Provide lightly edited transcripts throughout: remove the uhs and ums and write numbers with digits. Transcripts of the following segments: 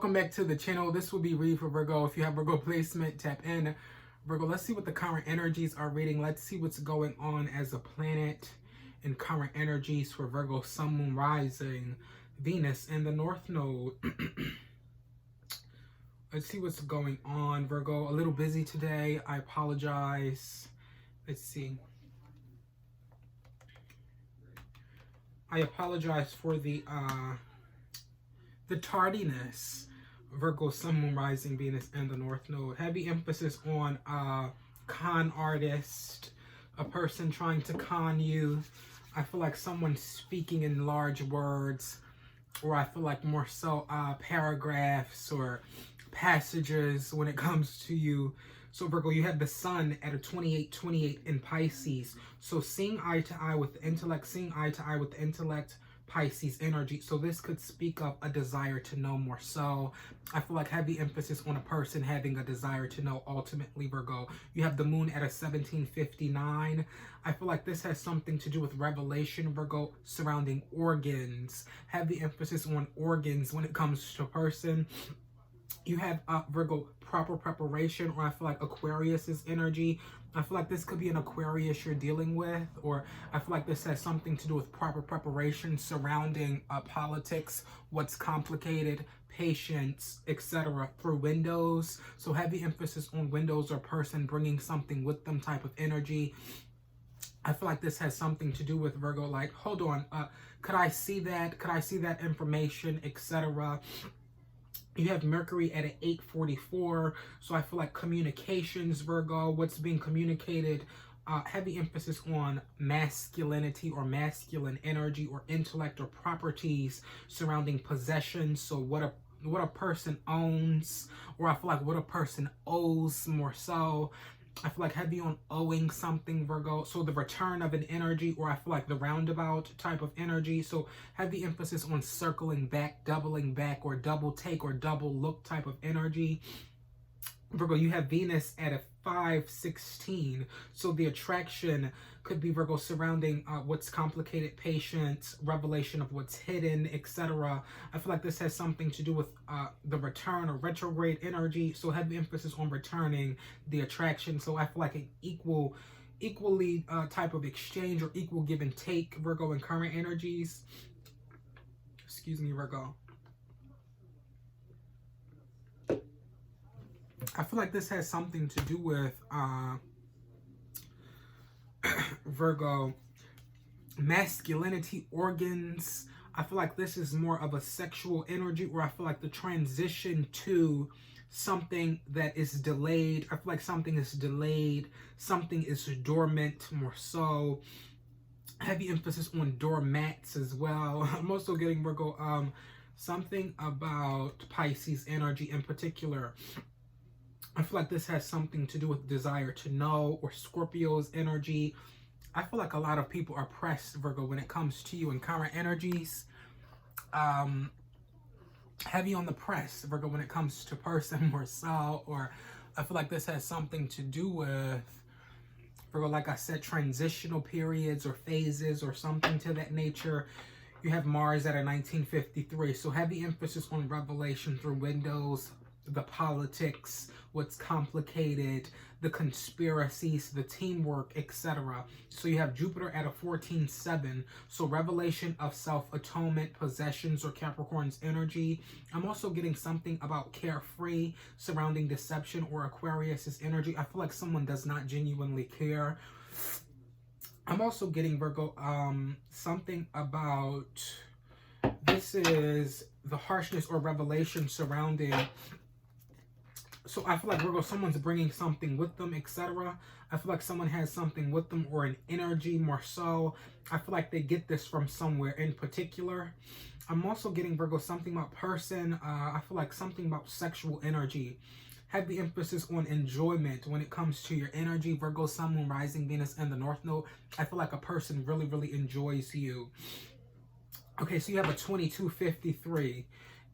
Welcome back to the channel. This will be read for Virgo. If you have Virgo placement, tap in. Virgo, let's see what the current energies are reading. Let's see what's going on as a planet in current energies for Virgo, Sun, Moon, Rising, Venus, and the North Node. Let's see what's going on, Virgo. A little busy today. I apologize. Let's see. I apologize for the tardiness. Virgo, Sun, Moon, Rising, Venus, and the North Node. Heavy emphasis on con artist, a person trying to con you. I feel like someone speaking in large words, or I feel like more so paragraphs or passages when it comes to you. So Virgo, you have the Sun at a 28 in Pisces. So seeing eye to eye with the intellect, seeing eye to eye with the intellect, Pisces energy. So this could speak of a desire to know more. So I feel like heavy emphasis on a person having a desire to know ultimately, Virgo. You have the Moon at a 1759. I feel like this has something to do with revelation, Virgo, surrounding organs. Heavy emphasis on organs when it comes to a person. You have Virgo, proper preparation, or I feel like Aquarius's energy. I feel like this could be an Aquarius you're dealing with, or I feel like this has something to do with proper preparation surrounding politics, what's complicated, patience, etc. through windows. So heavy emphasis on windows or person bringing something with them type of energy. I feel like this has something to do with Virgo, like, hold on, could I see that? Could I see that information, etc.? You have Mercury at an 844, so I feel like communications, Virgo, what's being communicated, heavy emphasis on masculinity or masculine energy or intellect or properties surrounding possessions. So what a person owns, or I feel like what a person owes more so. I feel like heavy on owing something, Virgo. So the return of an energy, or I feel like the roundabout type of energy. So heavy emphasis on circling back, doubling back, or double take or double look type of energy. Virgo, you have Venus at a 516. So the attraction could be, Virgo, surrounding what's complicated, patience, revelation of what's hidden, etc. I feel like this has something to do with the return or retrograde energy. So heavy emphasis on returning the attraction. So I feel like an equally type of exchange or equal give and take, Virgo, in current energies. Excuse me, Virgo. I feel like this has something to do with Virgo, masculinity, organs. I feel like this is more of a sexual energy, or I feel like the transition to something that is delayed. I feel like something is delayed, something is dormant more so. Heavy emphasis on doormats as well. I'm also getting, Virgo, something about Pisces energy in particular. I feel like this has something to do with desire to know, or Scorpio's energy. I feel like a lot of people are pressed, Virgo, when it comes to you in current energies. Heavy on the press, Virgo, when it comes to person more so, or I feel like this has something to do with, Virgo, like I said, transitional periods or phases or something to that nature. You have Mars at a 1953, so heavy emphasis on revelation through windows, the politics, what's complicated, the conspiracies, the teamwork, etc. So you have Jupiter at a 14.7, so revelation of self-atonement, possessions, or Capricorn's energy. I'm also getting something about carefree surrounding deception or Aquarius's energy. I feel like someone does not genuinely care. I'm also getting, Virgo, something about, this is the harshness or revelation surrounding. So I feel like, Virgo, someone's bringing something with them, etc. I feel like someone has something with them, or an energy more so. I feel like they get this from somewhere in particular. I'm also getting, Virgo, something about person. I feel like something about sexual energy. Heavy emphasis on enjoyment when it comes to your energy, Virgo, Sun, Moon, Rising, Venus, and the North Node. I feel like a person really enjoys you. Okay, so you have a 2253.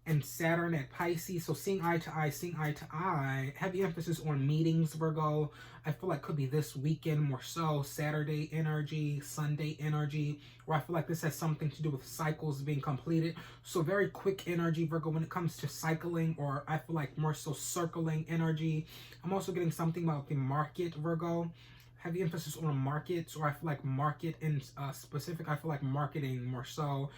and Saturn at Pisces. So seeing eye to eye, seeing eye to eye. Heavy emphasis on meetings, Virgo. I feel like could be this weekend more so. Saturday energy, Sunday energy. Where I feel like this has something to do with cycles being completed. So very quick energy, Virgo, when it comes to cycling, or I feel like more so circling energy. I'm also getting something about the market, Virgo. Heavy emphasis on markets, or I feel like market in specific. I feel like marketing more so.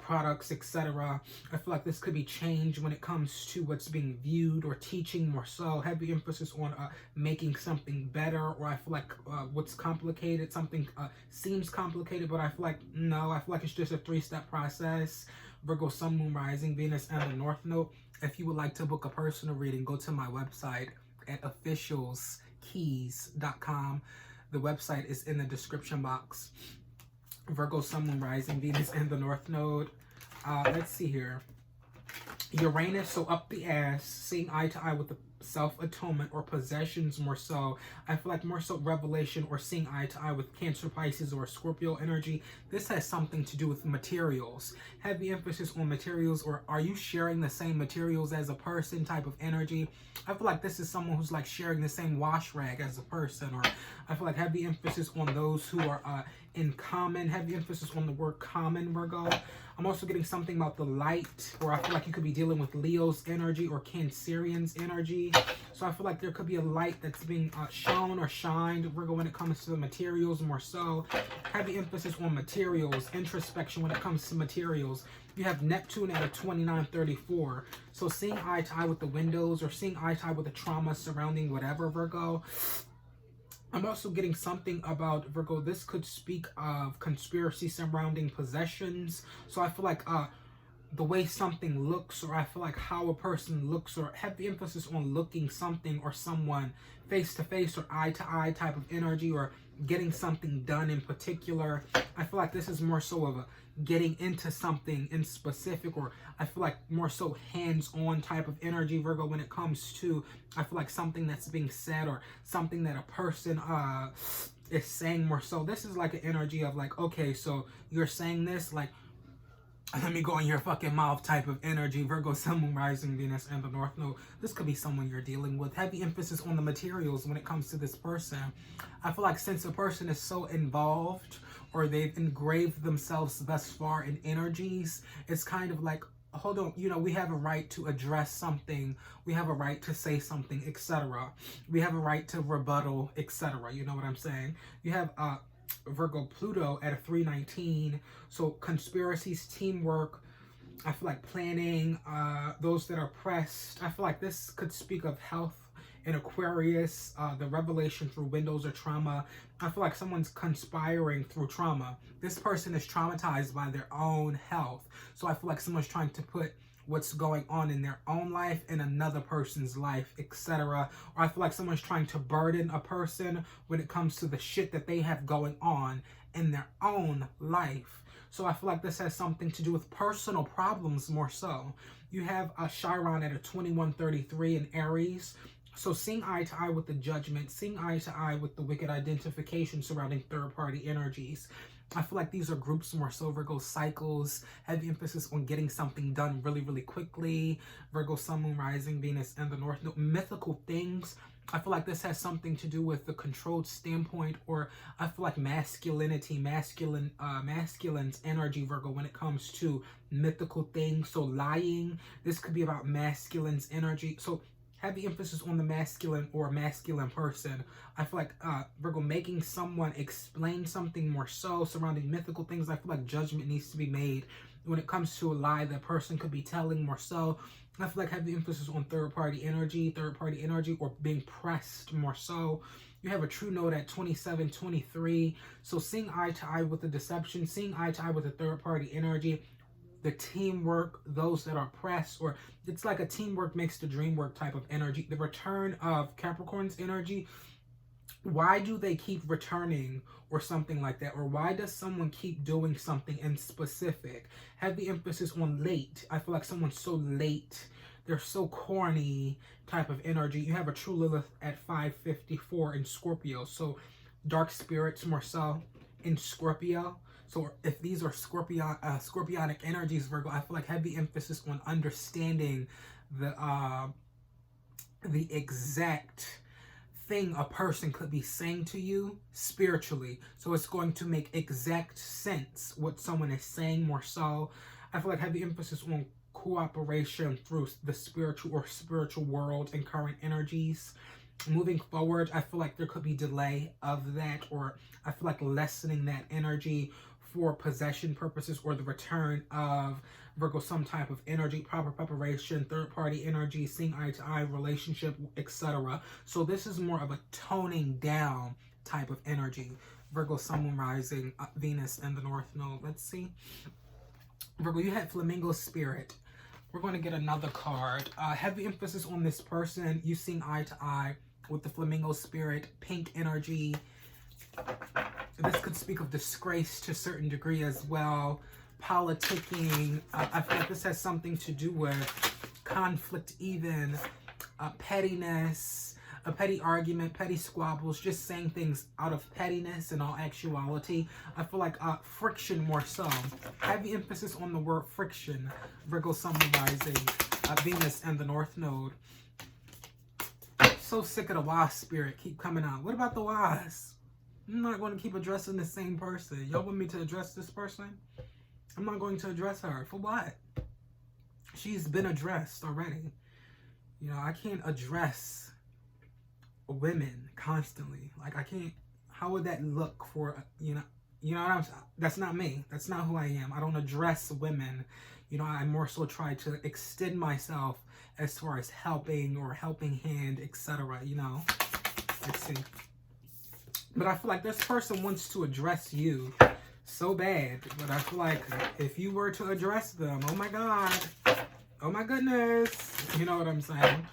Products, etc. I feel like this could be changed when it comes to what's being viewed or teaching more so. Heavy emphasis on making something better, or I feel like what's complicated, something seems complicated, but I feel like no, I feel like it's just a 3-step process. Virgo, Sun, Moon, Rising, Venus, and the North Node. If you would like to book a personal reading, go to my website at officialskeys.com. The website is in the description box. Virgo, Sun, Moon, Rising, Venus, and the North Node. Let's see here. Uranus, so up the ass, seeing eye to eye with the self-atonement or possessions more so. I feel like more so revelation or seeing eye to eye with Cancer, Pisces, or Scorpio energy. This has something to do with materials. Heavy emphasis on materials, or are you sharing the same materials as a person type of energy? I feel like this is someone who's like sharing the same wash rag as a person, or I feel like heavy emphasis on those who are in common. Heavy emphasis on the word common, Virgo. I'm also getting something about the light, or I feel like you could be dealing with Leo's energy or Cancerian's energy. So I feel like there could be a light that's being shown or shined, Virgo, when it comes to the materials more so. Heavy emphasis on materials, introspection when it comes to materials. You have Neptune at a 2934. So seeing eye to eye with the windows, or seeing eye to eye with the trauma surrounding whatever, Virgo. I'm also getting something about, Virgo, this could speak of conspiracy surrounding possessions. So I feel like the way something looks, or I feel like how a person looks, or heavy emphasis on looking something or someone face to face or eye to eye type of energy, or getting something done in particular. I feel like this is more so of a getting into something in specific, or I feel like more so hands-on type of energy, Virgo, when it comes to, I feel like something that's being said, or something that a person is saying more so. This is like an energy of like, okay, so you're saying this, like, let me go in your fucking mouth type of energy. Virgo, Sun, Moon, Rising, Venus, and the North Node. This could be someone you're dealing with. Heavy emphasis on the materials when it comes to this person. I feel like since a person is so involved, or they've engraved themselves thus far in energies, it's kind of like, hold on, you know, we have a right to address something. We have a right to say something, etc. We have a right to rebuttal, etc. You know what I'm saying? You have Virgo, Pluto at a 319. So conspiracies, teamwork, I feel like planning, those that are pressed. I feel like this could speak of health in Aquarius, the revelation through windows or trauma. I feel like someone's conspiring through trauma. This person is traumatized by their own health. So I feel like someone's trying to put what's going on in their own life in another person's life, etc. Or I feel like someone's trying to burden a person when it comes to the shit that they have going on in their own life. So I feel like this has something to do with personal problems more so. You have a Chiron at a 2133 in Aries. So seeing eye to eye with the judgment, seeing eye to eye with the wicked identification surrounding third-party energies. I feel like these are groups more so, Virgo, cycles, heavy emphasis on getting something done really, really quickly. Virgo, Sun, Moon, Rising, Venus, and the North Node. Mythical things. I feel like this has something to do with the controlled standpoint, or I feel like masculinity, masculine's energy, Virgo, when it comes to mythical things. So lying, this could be about masculine's energy. So heavy emphasis on the masculine or masculine person. I feel like Virgo, making someone explain something more so surrounding mythical things. I feel like judgment needs to be made when it comes to a lie that person could be telling more so. I feel like heavy emphasis on third-party energy, or being pressed more so. You have a true node at 2723. So seeing eye to eye with the deception, seeing eye to eye with the third-party energy, the teamwork, those that are pressed, or it's like a teamwork makes the dream work type of energy. The return of Capricorn's energy. Why do they keep returning, or something like that? Or why does someone keep doing something in specific? Heavy emphasis on late. I feel like someone's so late. They're so corny type of energy. You have a true Lilith at 554 in Scorpio. So dark spirits more so in Scorpio. So if these are scorpionic energies, Virgo, I feel like heavy emphasis on understanding the exact thing a person could be saying to you spiritually. So it's going to make exact sense what someone is saying more so. I feel like heavy emphasis on cooperation through the spiritual world and current energies. Moving forward, I feel like there could be delay of that, or I feel like lessening that energy for possession purposes, or the return of Virgo some type of energy, proper preparation, third party energy, seeing eye to eye, relationship, etc. So this is more of a toning down type of energy. Virgo, Sun, Moon, Rising, Venus, and the North Node. Let's see. Virgo, you had Flamingo Spirit. We're going to get another card. Heavy emphasis on this person. You seeing eye to eye with the Flamingo Spirit, pink energy. This could speak of disgrace to a certain degree as well. Politicking. I feel like this has something to do with conflict even. Pettiness. A petty argument, petty squabbles, just saying things out of pettiness in all actuality. I feel like friction more so. Heavy emphasis on the word friction. Virgo, Sun, Rising, Venus, and the North Node. So sick of the wise spirit keep coming out. What about the wise? I'm not going to keep addressing the same person. Y'all want me to address this person? I'm not going to address her. For what? She's been addressed already. You know, I can't address women constantly. Like, I can't. How would that look for, you know what I'm saying? That's not me. That's not who I am. I don't address women. You know, I more so try to extend myself as far as helping or helping hand, etc. You know, let's see. But I feel like this person wants to address you so bad. But I feel like if you were to address them, oh my God, oh my goodness, you know what I'm saying?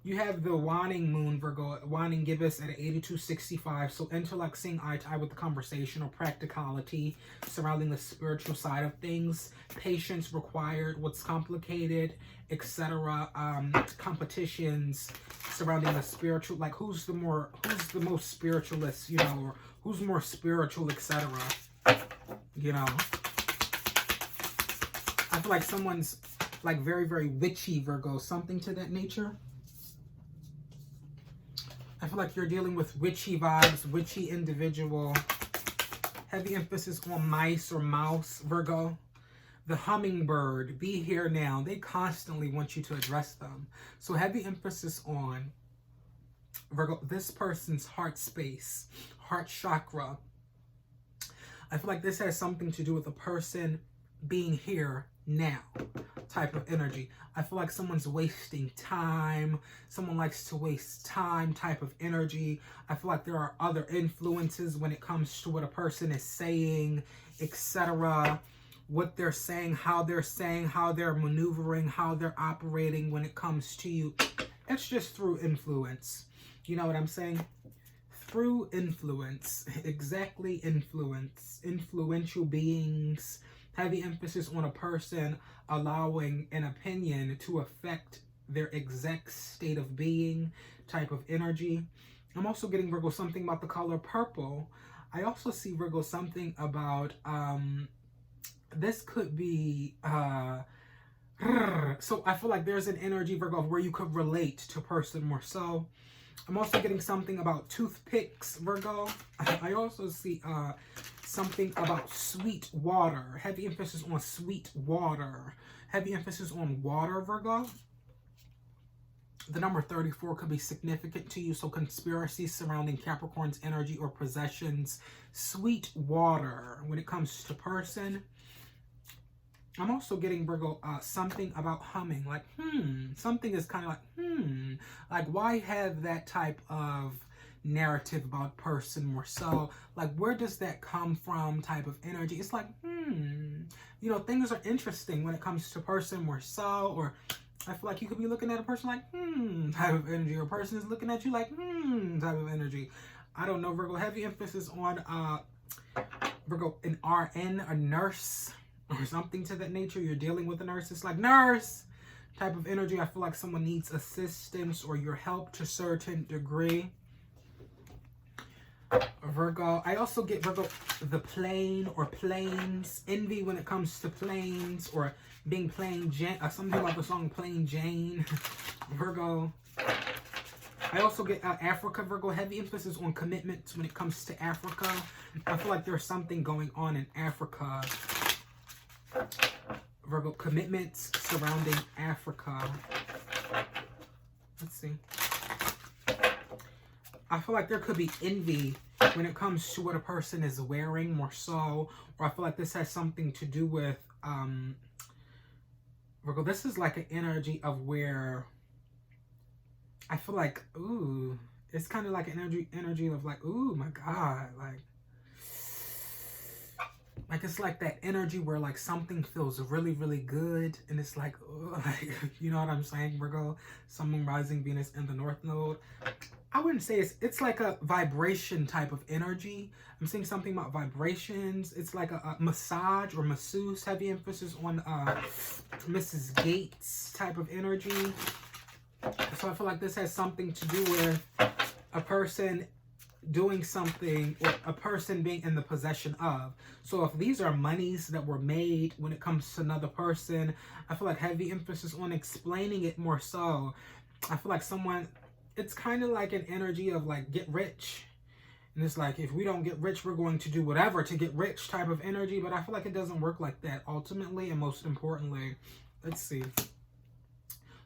You have the waning moon, Virgo, waning gibbous at 8265. So intellect, seeing eye to eye with the conversation, or practicality surrounding the spiritual side of things. Patience required, what's complicated, etc. Competitions surrounding the spiritual, like who's the most spiritualist, you know, or who's more spiritual, etc. You know, I feel like someone's like very, very witchy, Virgo, something to that nature. I feel like you're dealing with witchy vibes, witchy individual. Heavy emphasis on mice or mouse, Virgo. The hummingbird, be here now. They constantly want you to address them. So heavy emphasis on, Virgo, this person's heart space, heart chakra. I feel like this has something to do with a person being here now type of energy. I feel like someone's wasting time. Someone likes to waste time type of energy. I feel like there are other influences when it comes to what a person is saying, etc. What they're saying, how they're maneuvering, how they're operating when it comes to you. It's just through influence. You know what I'm saying? Through influence. Exactly, influence. Influential beings. Heavy emphasis on a person allowing an opinion to affect their exact state of being type of energy. I'm also getting, Virgo, something about the color purple. I also see, Virgo, something about, this could be, so I feel like there's an energy, Virgo, where you could relate to a person more so. I'm also getting something about toothpicks, Virgo. I also see something about sweet water. Heavy emphasis on sweet water. Heavy emphasis on water, Virgo. The number 34 could be significant to you. So conspiracies surrounding Capricorn's energy or possessions. Sweet water when it comes to person. I'm also getting, Virgo, something about humming, like, something is kind of like, like, why have that type of narrative about person more so? Like, where does that come from type of energy? It's like, you know, things are interesting when it comes to person more so, or I feel like you could be looking at a person like, type of energy, or a person is looking at you like, type of energy. I don't know, Virgo. Heavy emphasis on, Virgo, an RN, a nurse, or something to that nature. You're dealing with a nurse. It's like, nurse type of energy. I feel like someone needs assistance or your help to a certain degree. Virgo. I also get, Virgo, the plane or planes. Envy when it comes to planes, or being plain Jane. Something about the song Plain Jane. Virgo. I also get Africa, Virgo. Heavy emphasis on commitments when it comes to Africa. I feel like there's something going on in Africa. Virgo, commitments surrounding Africa. Let's see. I feel like there could be envy when it comes to what a person is wearing, more so. Or I feel like this has something to do with, Virgo, this is like an energy of where I feel like, ooh, it's kind of like an energy of like, ooh, my God, like it's like that energy where like something feels really, really good, and it's like, ooh, like, you know what I'm saying, Virgo? Sun, Moon, Rising, Venus in the North Node. I wouldn't say it's like a vibration type of energy. I'm seeing something about vibrations. It's like a massage or masseuse, heavy emphasis on Mrs. Gates type of energy. So I feel like this has something to do with a person doing something, or a person being in the possession of. So if these are monies that were made when it comes to another person, I feel like heavy emphasis on explaining it more so. I feel like someone, it's kind of like an energy of like get rich. And it's like, if we don't get rich, we're going to do whatever to get rich type of energy. But I feel like it doesn't work like that ultimately, and most importantly. Let's see.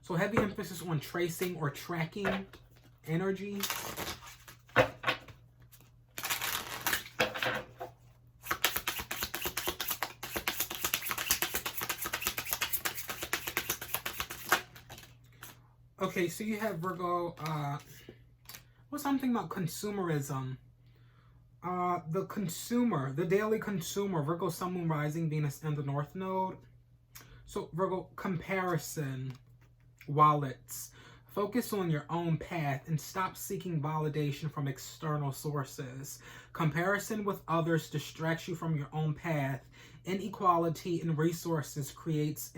So heavy emphasis on tracing or tracking energy. Okay, so you have Virgo, what's something about consumerism? The consumer, the daily consumer, Virgo, Sun, Moon, Rising, Venus in the North Node. So Virgo, comparison. Wallets. Focus on your own path and stop seeking validation from external sources. Comparison with others distracts you from your own path. Inequality in resources creates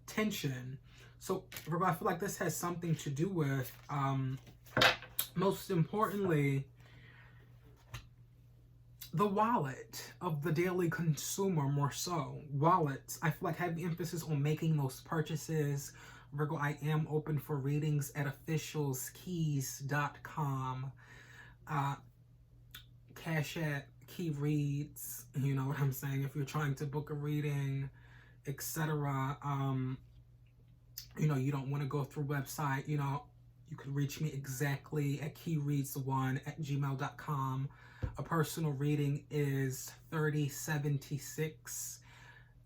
tension. So, Virgo, I feel like this has something to do with, most importantly, the wallet of the daily consumer, more so. Wallets. I feel like heavy emphasis on making those purchases. Virgo, I am open for readings at officialskeys.com. Cash App, Key Reads. You know what I'm saying? If you're trying to book a reading, etc. You know, you don't want to go through website. You know, you could reach me exactly at keyreads1@gmail.com. A personal reading is 3076.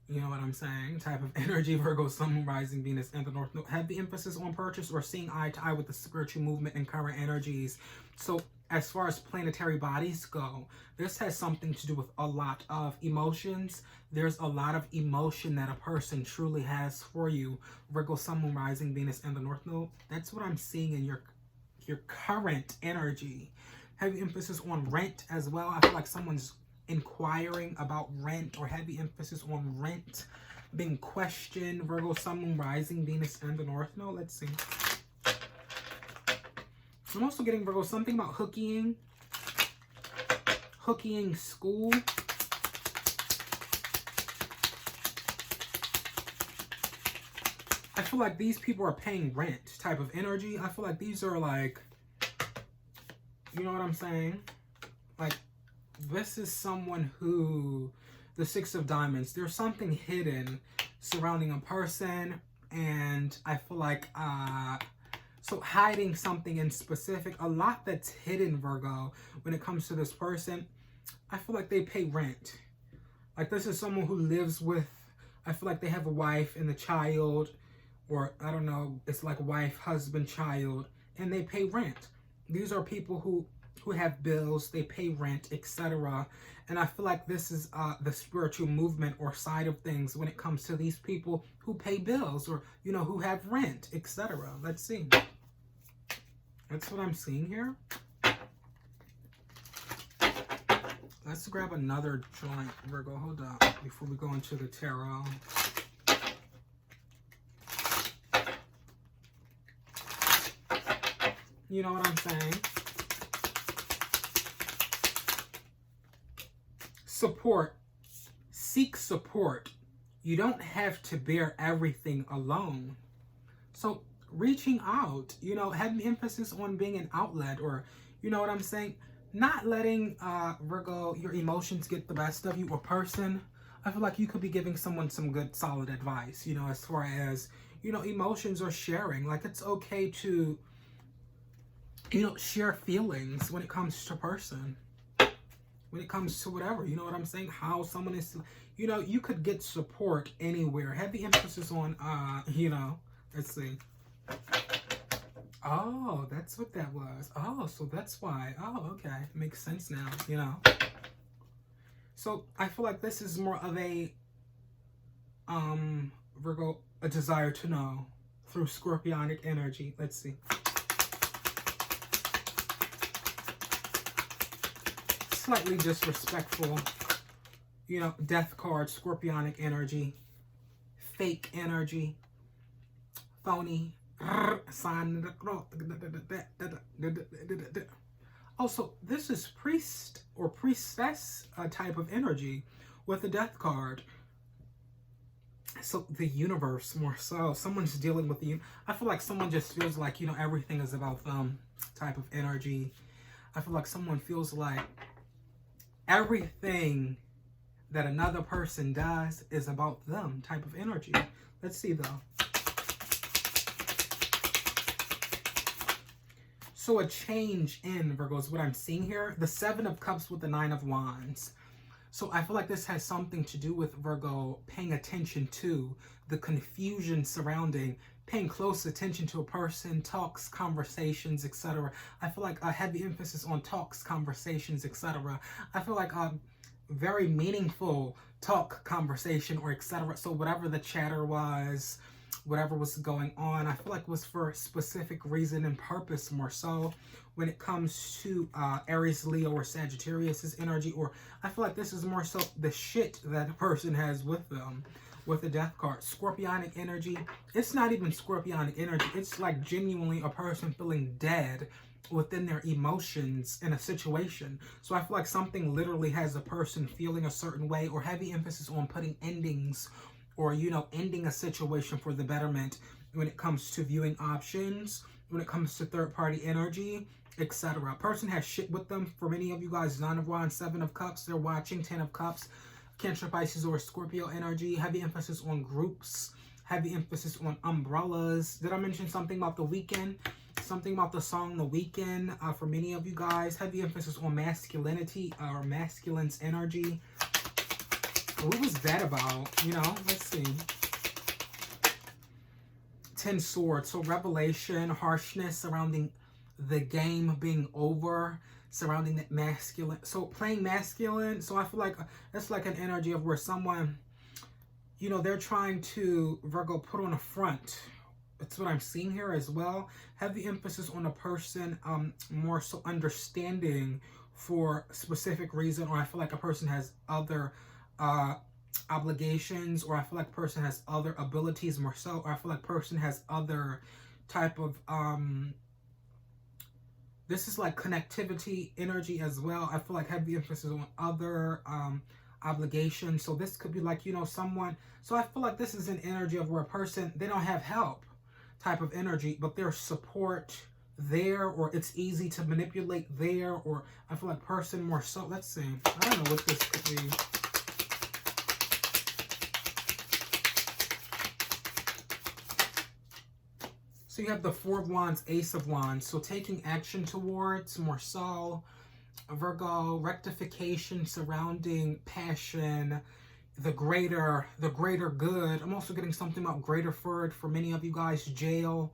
You know what I'm saying? Type of energy, Virgo, Sun, Moon, Rising, Venus, and the North Node. Heavy emphasis on purchase or seeing eye to eye with the spiritual movement and current energies. So as far as planetary bodies go, this has something to do with a lot of emotions. There's a lot of emotion that a person truly has for you. Virgo, Sun, Moon, Rising, Venus, and the North Node. That's what I'm seeing in your current energy. Heavy emphasis on rent as well. I feel like someone's inquiring about rent, or heavy emphasis on rent being questioned. Virgo, Sun, Moon, Rising, Venus, and the North Node. Let's see. I'm also getting, Virgo, something about hookieing school. I feel like these people are paying rent type of energy. I feel like these are like, you know what I'm saying? Like, this is someone who, the Six of Diamonds, there's something hidden surrounding a person, and I feel like, so hiding something in specific, a lot that's hidden, Virgo, when it comes to this person. I feel like they pay rent. Like, this is someone who lives with, I feel like they have a wife and a child, or I don't know, it's like wife, husband, child, and they pay rent. These are people who have bills, they pay rent, etc. And I feel like this is the spiritual movement or side of things when it comes to these people who pay bills, or, you know, who have rent, etc. Let's see. That's what I'm seeing here. Let's grab another joint, Virgo. Hold up before we go into the tarot. You know what I'm saying? support. Seek support. You don't have to bear everything alone. So reaching out, you know, having emphasis on being an outlet, or, you know what I'm saying? Not letting, Virgo, your emotions get the best of you, or person. I feel like you could be giving someone some good, solid advice, you know, as far as, you know, emotions or sharing. Like, it's okay to, you know, share feelings when it comes to person. When it comes to whatever, you know what I'm saying? How someone is, you know, you could get support anywhere. Heavy emphasis on, you know, let's see. Oh, that's what that was. Oh, so that's why. Oh, okay. Makes sense now, you know. So I feel like this is more of a, Virgo, a desire to know through scorpionic energy. Let's see. Slightly disrespectful, you know, death card, scorpionic energy, fake energy, phony, sign. Also, this is priest or priestess type of energy with the death card. So the universe, more so, someone's dealing with the, I feel like someone just feels like, you know, everything is about them type of energy. I feel like someone feels like everything that another person does is about them type of energy. Let's see though. So a change in, Virgo, is what I'm seeing here. The 7 of Cups with the 9 of Wands. So I feel like this has something to do with, Virgo, paying attention to the confusion surrounding, paying close attention to a person, talks, conversations, etc. I feel like a heavy emphasis on talks, conversations, etc. I feel like a very meaningful talk, conversation, or etc. So whatever the chatter was, whatever was going on, I feel like was for a specific reason and purpose, more so when it comes to Aries, Leo, or Sagittarius's energy. Or I feel like this is more so the shit that a person has with them, with the death card. Scorpionic energy, it's not even scorpionic energy, it's like genuinely a person feeling dead within their emotions in a situation. So I feel like something literally has a person feeling a certain way, or heavy emphasis on putting endings, or, you know, ending a situation for the betterment when it comes to viewing options, when it comes to third-party energy, etc. A person has shit with them. For many of you guys, 9 of Wands, 7 of Cups, they're watching, 10 of Cups, Cancer, Pisces, or Scorpio energy. Heavy emphasis on groups, heavy emphasis on umbrellas. Did I mention something about the weekend? Something about the song The Weekend for many of you guys. Heavy emphasis on masculinity, or masculine's energy. What was that about? You know, let's see. 10 Swords. So revelation, harshness surrounding the game being over, surrounding that masculine. So playing masculine. So I feel like that's like an energy of where someone, you know, they're trying to, Virgo, put on a front. That's what I'm seeing here as well. Heavy emphasis on a person, more so understanding for a specific reason, or I feel like a person has other obligations, or I feel like a person has other abilities, more so, or I feel like a person has other type of this is like connectivity energy as well. I feel like heavy emphasis on other obligations. So this could be like, you know, someone, so I feel like this is an energy of where a person, they don't have help type of energy, but there's support there, or it's easy to manipulate there, or I feel like person more so, let's see, I don't know what this could be. So you have the 4 of Wands, Ace of Wands. So taking action towards, more so, Virgo, rectification surrounding passion, the greater good. I'm also getting something about greater for many of you guys, jail.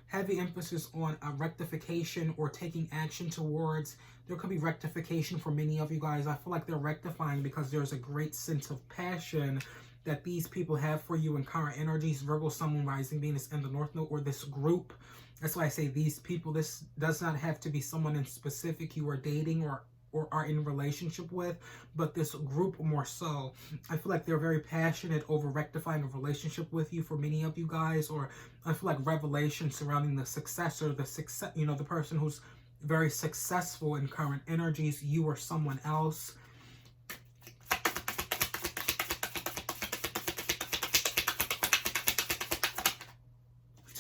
Heavy emphasis on rectification or taking action towards. There could be rectification for many of you guys. I feel like they're rectifying because there's a great sense of passion that these people have for you in current energies. Virgo, Sun, Moon, Rising, Venus, and the North Node, or this group. That's why I say these people. This does not have to be someone in specific you are dating or are in a relationship with, but this group more so. I feel like they're very passionate over rectifying a relationship with you for many of you guys, or I feel like revelation surrounding the successor, the success, you know, the person who's very successful in current energies, you or someone else.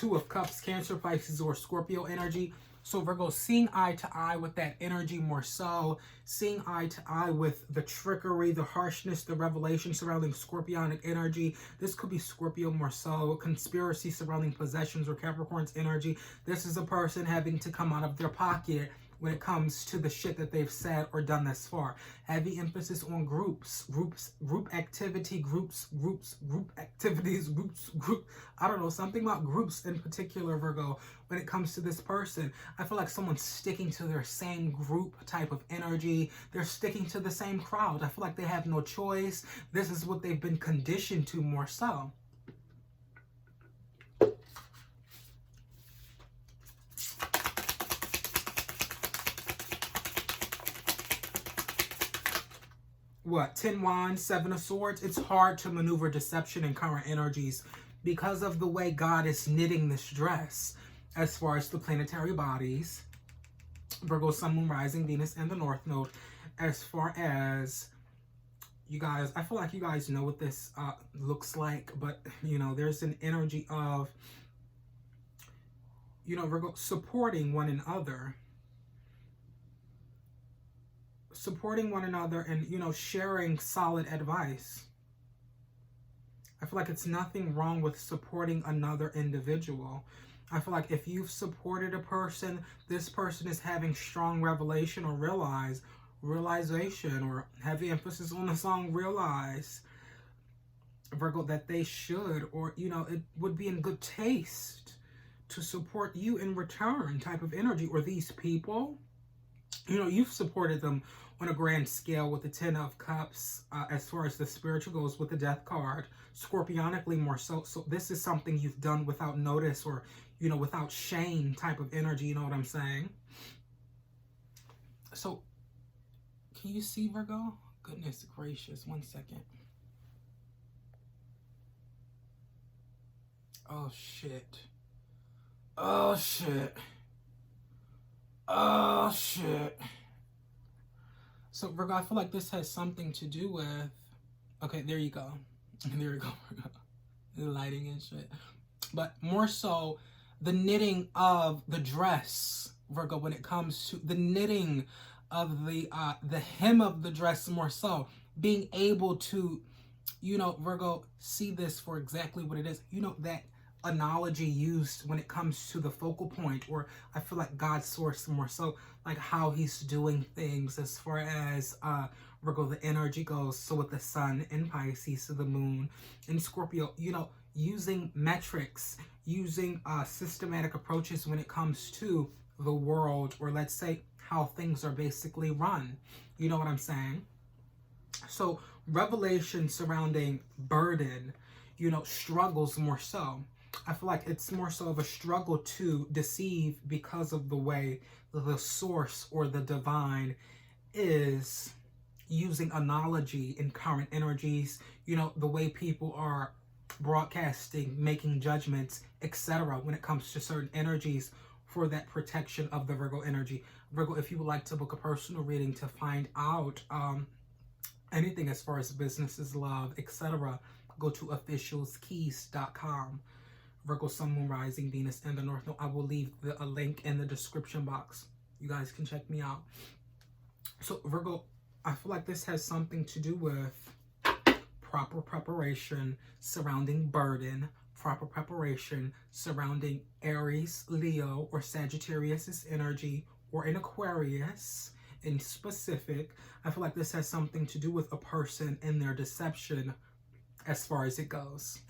Two of Cups, Cancer, Pisces, or Scorpio energy. So Virgo, seeing eye to eye with that energy more so, seeing eye to eye with the trickery, the harshness, the revelation surrounding Scorpionic energy. This could be Scorpio more so, conspiracy surrounding possessions or Capricorn's energy. This is a person having to come out of their pocket when it comes to the shit that they've said or done thus far. Heavy emphasis on group activity, group activities, I don't know, something about groups in particular, Virgo, when it comes to this person. I feel like someone's sticking to their same group type of energy. They're sticking to the same crowd. I feel like they have no choice. This is what they've been conditioned to more so. What? 10 Wands, 7 of Swords. It's hard to maneuver deception in current energies because of the way God is knitting this dress as far as the planetary bodies. Virgo, Sun, Moon, Rising, Venus, and the North Node. As far as you guys, I feel like you guys know what this looks like, but, you know, there's an energy of, you know, Virgo, supporting one another. Supporting one another and, you know, sharing solid advice. I feel like it's nothing wrong with supporting another individual. I feel like if you've supported a person, this person is having strong revelation or realization, or heavy emphasis on the song realize, Virgo, that they should, or, you know, it would be in good taste to support you in return type of energy. Or these people, you know, you've supported them on a grand scale with the 10 of Cups, as far as the spiritual goes, with the Death card, scorpionically more so. So this is something you've done without notice, or, you know, without shame type of energy, you know what I'm saying? So, can you see, Virgo? Goodness gracious, 1 second. Oh, shit. Oh, shit. Oh, shit. So, Virgo, I feel like this has something to do with... Okay, there you go. There you go, Virgo. The lighting and shit. But more so, the knitting of the dress, Virgo, when it comes to the knitting of the hem of the dress more so. Being able to, you know, Virgo, see this for exactly what it is. You know, that analogy used when it comes to the focal point, or I feel like God's source more so, like how he's doing things as far as Virgo, the energy goes. So with the sun in Pisces, to the moon in Scorpio, you know, using metrics, using systematic approaches when it comes to the world, or let's say how things are basically run. You know what I'm saying? So revelation surrounding burden, you know, struggles more so. I feel like it's more so of a struggle to deceive because of the way the source or the divine is using analogy in current energies, you know, the way people are broadcasting, making judgments, etc. when it comes to certain energies for that protection of the Virgo energy. Virgo, if you would like to book a personal reading to find out anything as far as businesses, love, etc., go to officialskeys.com. Virgo, Sun, Moon, Rising, Venus, and the North Node. I will leave a link in the description box. You guys can check me out. So, Virgo, I feel like this has something to do with proper preparation surrounding burden, proper preparation surrounding Aries, Leo, or Sagittarius' energy, or in Aquarius in specific. I feel like this has something to do with a person and their deception as far as it goes.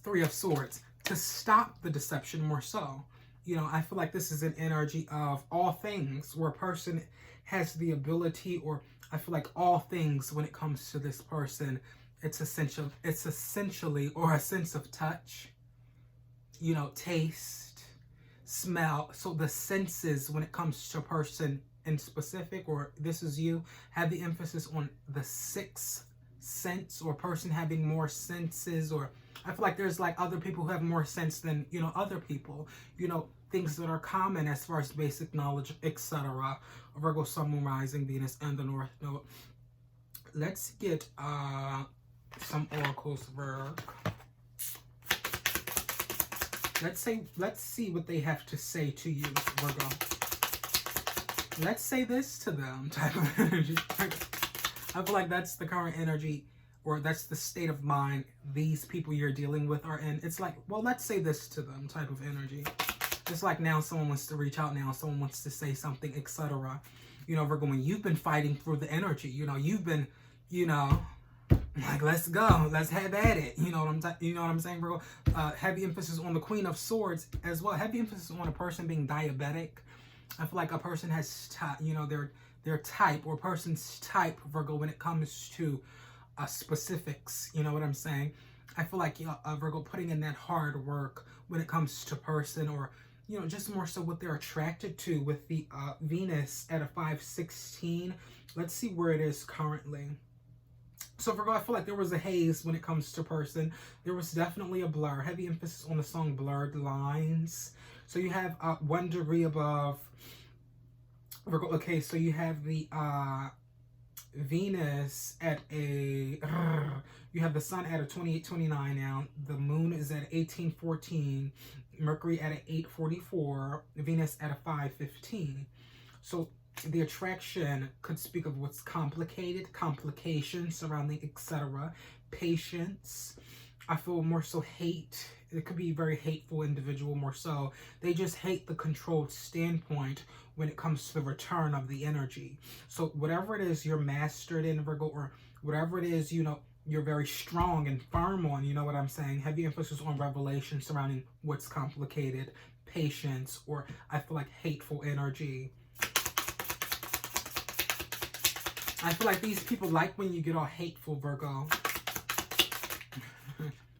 Three of Swords, to stop the deception more so. You know, I feel like this is an energy of all things, where a person has the ability, or I feel like all things when it comes to this person, it's essentially, or a sense of touch, you know, taste, smell. So the senses when it comes to a person in specific, or this is you, have the emphasis on the sixth sense, or person having more senses, or I feel like there's like other people who have more sense than, you know, other people, you know, things that are common as far as basic knowledge, etc. Virgo, Sun, Moon, Rising, Venus, and the North Node. Let's get some oracles, Virg. Let's see what they have to say to you, Virgo. Let's say this to them type of energy. I feel like that's the current energy, or that's the state of mind these people you're dealing with are in. It's like, well, let's say this to them type of energy. It's like now someone wants to reach out, now someone wants to say something, etc. You know, Virgo, when you've been fighting through the energy, you know, you've been, you know, like, let's go, let's have at it. You know what I'm saying, Virgo? Heavy emphasis on the Queen of Swords as well. Heavy emphasis on a person being diabetic. I feel like a person has, you know, their type, or person's type, Virgo, when it comes to specifics. You know what I'm saying? I feel like, you know, Virgo, putting in that hard work when it comes to person, or, you know, just more so what they're attracted to with the Venus at a 516. Let's see where it is currently. So Virgo, I feel like there was a haze when it comes to person. There was definitely a blur. Heavy emphasis on the song Blurred Lines. So you have 1 degree above Virgo. Okay, so you have the Venus at a, you have the sun at a 2829 now. The moon is at 1814. Mercury at an 844. Venus at a 515. So the attraction could speak of what's complicated, complications surrounding, etc. Patience. I feel more so hate. It could be a very hateful individual, more so. They just hate the controlled standpoint when it comes to the return of the energy. So whatever it is you're mastered in, Virgo, or whatever it is, you know, you're very strong and firm on, you know what I'm saying? Heavy emphasis on revelation surrounding what's complicated, patience, or I feel like hateful energy. I feel like these people like when you get all hateful, Virgo.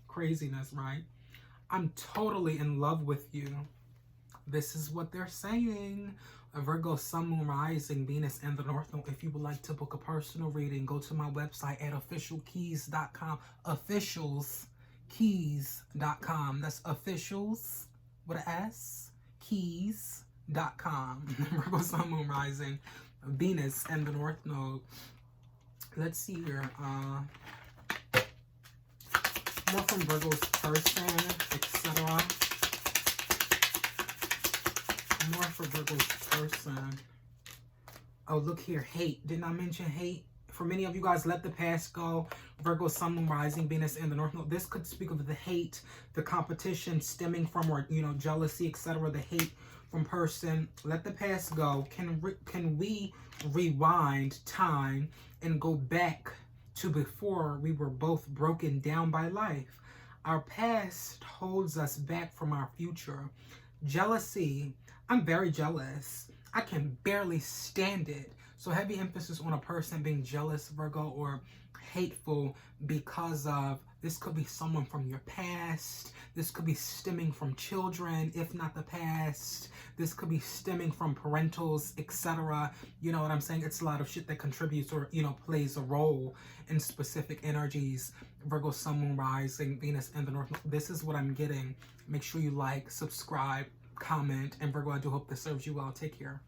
Craziness, right? I'm totally in love with you. This is what they're saying. A Virgo, Sun, Moon, Rising, Venus, and the North Node. If you would like to book a personal reading, go to my website at officialkeys.com. Officialskeys.com. That's officials with an S. Keys.com. Virgo, Sun, Moon, Rising, Venus, and the North Node. Let's see here. More from Virgo's person, etc. More for Virgo's person. Oh, look here. Hate. Didn't I mention hate? For many of you guys, let the past go. Virgo, Sun, Moon, Rising, Venus, and the North Node. This could speak of the hate, the competition stemming from, or, you know, jealousy, etc. The hate from person. Let the past go. Can we rewind time and go back to before we were both broken down by life? Our past holds us back from our future. Jealousy. I'm very jealous. I can barely stand it. So heavy emphasis on a person being jealous, Virgo, or hateful because of, this could be someone from your past. This could be stemming from children, if not the past. This could be stemming from parentals, etc. You know what I'm saying? It's a lot of shit that contributes, or, you know, plays a role in specific energies. Virgo, Sun, Moon, Rising, Venus, and the North Node. This is what I'm getting. Make sure you like, subscribe, comment, and Virgo, I do hope this serves you well. Take care.